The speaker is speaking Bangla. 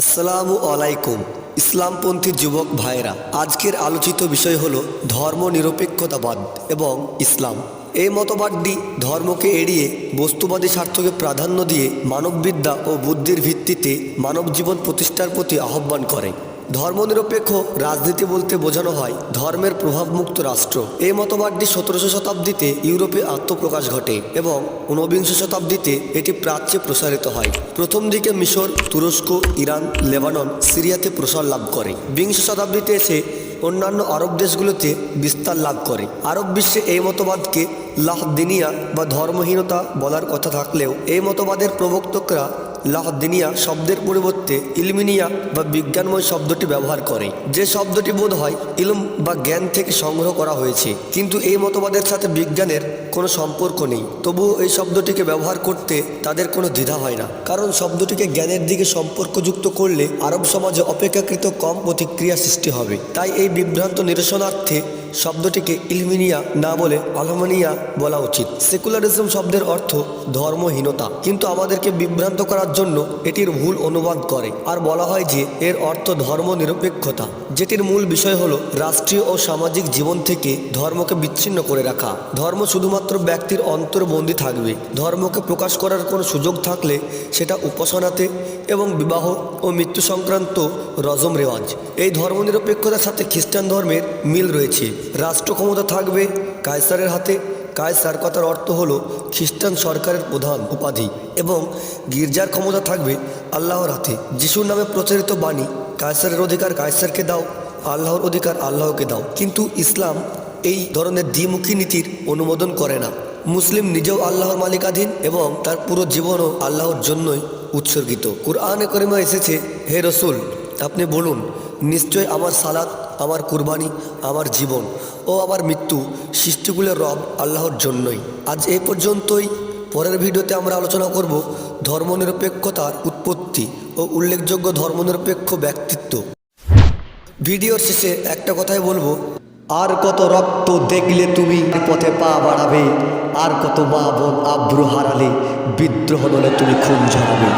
আসসালামু আলাইকুম। ইসলামপন্থী যুবক ভাইরা, আজকের আলোচিত বিষয় হলো ধর্মনিরপেক্ষতাবাদ এবং ইসলাম। এই মতবাদটি ধর্মকে এড়িয়ে বস্তুবাদী স্বার্থকে প্রাধান্য দিয়ে মানববিদ্যা ও বুদ্ধির ভিত্তিতে মানব জীবন প্রতিষ্ঠার প্রতি আহ্বান করে। ধর্মনিরপেক্ষ রাজনীতি বলতে বোঝানো হয় ধর্মের প্রভাবমুক্ত রাষ্ট্র। এই মতবাদটি 17শো শতাব্দীতে ইউরোপে আত্মপ্রকাশ ঘটে এবং ঊনবিংশ শতাব্দীতে এটি প্রাচ্যে প্রসারিত হয়। প্রথম দিকে মিশর, তুরস্ক, ইরান, লেবানন, সিরিয়াতে প্রসার লাভ করে। বিংশ শতাব্দীতে এসে অন্যান্য আরব দেশগুলোতে বিস্তার লাভ করে। আরব বিশ্বে এই মতবাদকে লাহদিনিয়া বা ধর্মহীনতা বলার কথা থাকলেও এই মতবাদের প্রবক্তকরা লাহদিনিয়া শব্দের পরিবর্তে ইলমিনিয়া বা বিজ্ঞানময় শব্দটি ব্যবহার করে, যে শব্দটি বোধ হয় ইলম বা জ্ঞান থেকে সংগ্রহ করা হয়েছে। কিন্তু এই মতবাদের সাথে বিজ্ঞানের কোনো সম্পর্ক নেই। তবুও এই শব্দটিকে ব্যবহার করতে তাদের কোনো দ্বিধা হয় না, কারণ শব্দটিকে জ্ঞানের দিকে সম্পর্কযুক্ত করলে আরব সমাজে অপেক্ষাকৃত কম প্রতিক্রিয়া সৃষ্টি হবে। তাই এই বিভ্রান্ত নিরসনার্থে শব্দটিকে ইলমিনিয়া না বলে আলমানিয়া বলা উচিত। সেকুলারিজম শব্দের অর্থ ধর্মহীনতা, কিন্তু আমাদেরকে বিভ্রান্ত করার জন্য এটির ভুল অনুবাদ করে আর বলা হয় যে এর অর্থ ধর্মনিরপেক্ষতা, যেটির মূল বিষয় হলো রাষ্ট্রীয় ও সামাজিক জীবন থেকে ধর্মকে বিচ্ছিন্ন করে রাখা। ধর্ম শুধুমাত্র ব্যক্তির অন্তর্বন্দী থাকবে। ধর্মকে প্রকাশ করার কোনো সুযোগ থাকলে সেটা উপাসনাতে এবং বিবাহ ও মৃত্যু সংক্রান্ত রজম রেওয়াজ। এই ধর্মনিরপেক্ষতার সাথে খ্রিস্টান ধর্মের মিল রয়েছে। রাষ্ট্র ক্ষমতা থাকবে কায়সারের হাতে। কায়সার কথার অর্থ হলো খ্রিস্টান সরকারের প্রধান উপাধি, এবং গির্জার ক্ষমতা থাকবে আল্লাহর হাতে। যিশুর নামে প্রচারিত বাণী, কায়সারের অধিকার কায়সারকে দাও, আল্লাহর অধিকার আল্লাহকে দাও। কিন্তু ইসলাম এই ধরনের দ্বিমুখী নীতির অনুমোদন করে না। মুসলিম নিজেও আল্লাহর মালিকাধীন এবং তার পুরো জীবনও আল্লাহর জন্যই উৎসর্গিত। কুরআনে কারিমে এসেছে, হে রসুল, আপনি বলুন, নিশ্চয় আমার সালাত, আমার কুরবানি, আমার জীবন ও আমার মৃত্যু সৃষ্টিগুলোর রব আল্লাহর জন্যই। আজ এই পর্যন্তই। পরের ভিডিওতে আমরা আলোচনা করব ধর্মনিরপেক্ষতার উৎপত্তি ও উল্লেখযোগ্য ধর্মনিরপেক্ষ ব্যক্তিত্ব। ভিডিওর শেষে একটা কথাই বলবো, আর কত রক্ত দেখলে তুমি পথে পা বাড়াবে, আর কত মা বোন আব্রু হারালে, বিদ্রোহ দলে তুমি খুন ঝরাবে।